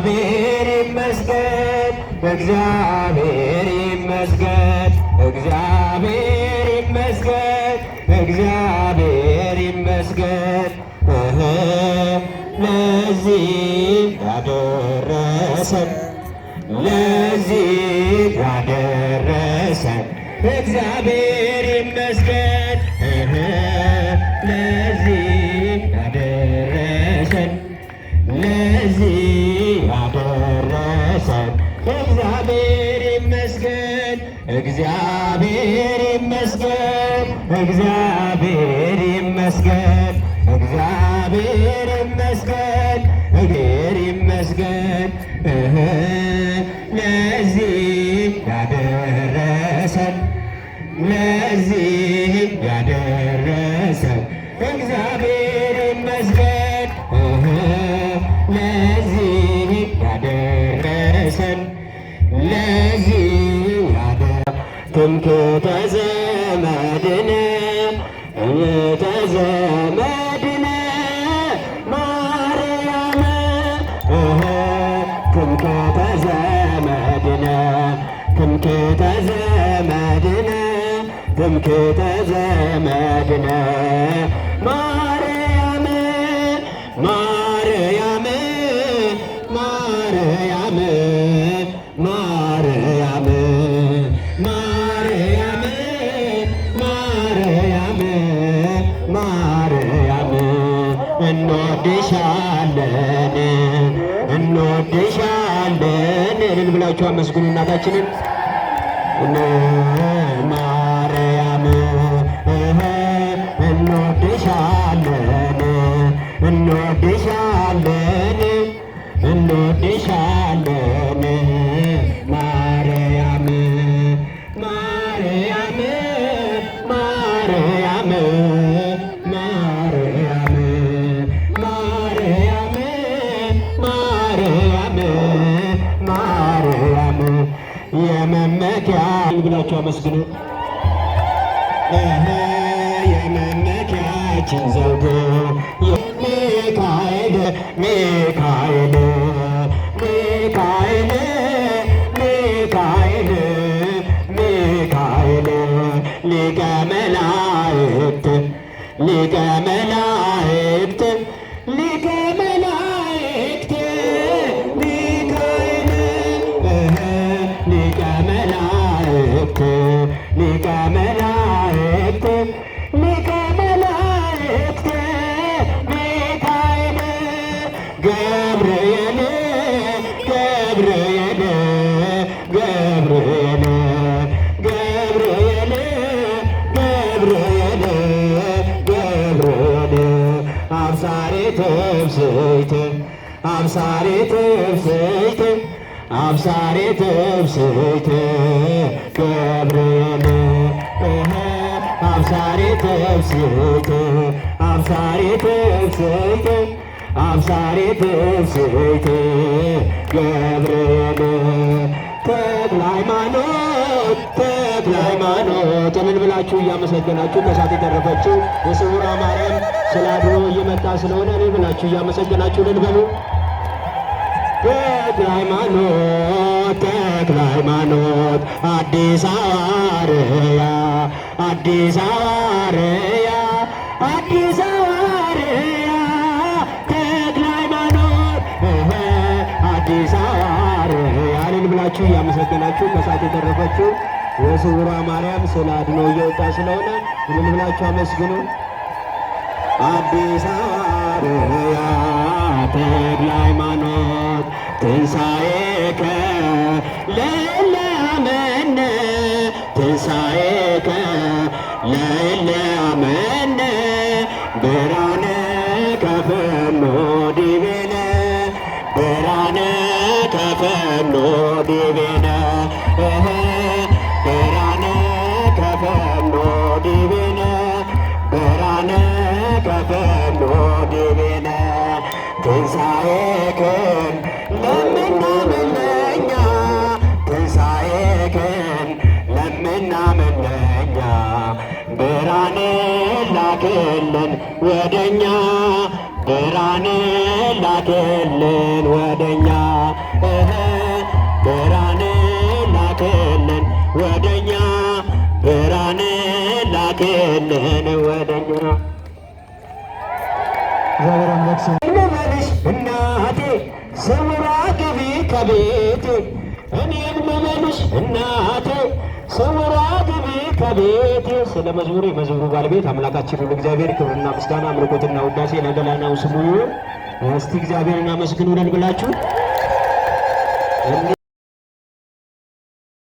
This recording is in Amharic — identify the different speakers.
Speaker 1: እግዚአብሔር ይመስገን እግዚአብሔር ይመስገን እግዚአብሔር ይመስገን እግዚአብሔር ይመስገን ለዚህ ያደረሰን ለዚህ ያደረሰን እግዚአብሔር ይመስገን ለዚህ ያደረሰን ለዚህ ያደረሰን እግዚአብሔር ይመስገን እግዚአብሔር ይመስገን እግዚአብሔር ይመስገን እግዚአብሔር ይመስገን እግዚአብሔር ይመስገን ለዚህ ያደረሰን ለዚህ ያደረሰን እግዚአብሔር ይመስገን ለዚህ ያደረሰን ለዚህ ትምክህተ ዘመድነ ዘመድነ ማርያም ትምክህተ ዘመድነ ትምክህተ ዘመድነ ትምክህተ ዘመድነ ማርያም ማርያም ማርያም ማርያም ማርያም ማርያም ማርያም እንወድሻለን እንወድሻለን እልል ብላችሁ አመስግኑ እናታችንን ማርያም እንወድሻለን እንወድሻለን እንወድሻለን ማርያም ማርያም ማርያም ማርያም ማርያም ማርያም ማርያም የመመኪያ ብላችሁ አመስግኑ የመመኪያችን ዘውድ ሚካኤል ሚካኤል ሚካኤል ሚካኤል ሚካኤል ሊቀ መላእክት ሊቀ መላእክት ሊቀ መላእክት ሚካኤል ሊቀ መላእክት ሊቀ መላእክት ሊቀ መላእክት ሚካኤል ገብርኤል ገብርኤል ገብርኤል ገብርኤል ገብርኤል ገብርኤል አብሳሬ ትብስት አብሳሬ ትብስት አብሳሬ ትብስት ገብርኤል አብሳሬ ትብስት አብሳሬ ትብስት አብሳሬ ትብስት ገብርኤል ተክለ ሃይማኖት ተክለ ሃይማኖት እልል ብላችሁ እያመሰገናችሁ ከሳት የተረፈችው የስውሯ ማርያም ስለ አድኖ እየመጣ ስለሆነ እልል ብላችሁ እያመሰገናችሁ እልል በሉ። ተክለ ሃይማኖት ተክለ ሃይማኖት አዲስ ሐዋርያ አዲስ ሐዋርያ አዲስ ሐዋርያ ተክለ ሃይማኖት አዲስ ሐዋርያ እልል ብላችሁ እያመሰገናችሁ ከሳት የተረፈችው የስውሯ ማርያም ስለ አድኖ እየወጣ ስለሆነ እልል ብላችሁ አመስግኑ። አዲስ ሐዋርያ ተክለ ሃይማኖት ትንሣኤከ ለእለ አመነ ትንሣኤከ ለእለ አመነ ብርሃነ ከፈኖ ዲቤነ ብርሃነ ከፈኖ ዲቤነ ብርሃነ ከፈኖ ዲቤነ ብርሃነ ከፈኖ ዲቤነ ትንሣኤክን ለምናምን ለእኛ ትንሣኤክን ለምናምን ለእኛ ብርሃን ላክልን ወደኛ ብርሃን ላክልን ወደኛ ብርሃን ላክልን ወደኛ ብርሃን ላክልን ወደኛ ልበልሽ እናቴ ስውራ ግቢ ከቤቴ እኔም ልበልሽ እናቴ ስውራ ግቢ ከቤቴ። ስለ መዝሙር የመዝሙሩ ባለቤት አምላካችን ሁሉ እግዚአብሔር ክብርና ምስጋና አምልኮትና ውዳሴ ለገናናው ስሙ ይሁን። እስቲ እግዚአብሔርን አመስግኑልን ብላችሁ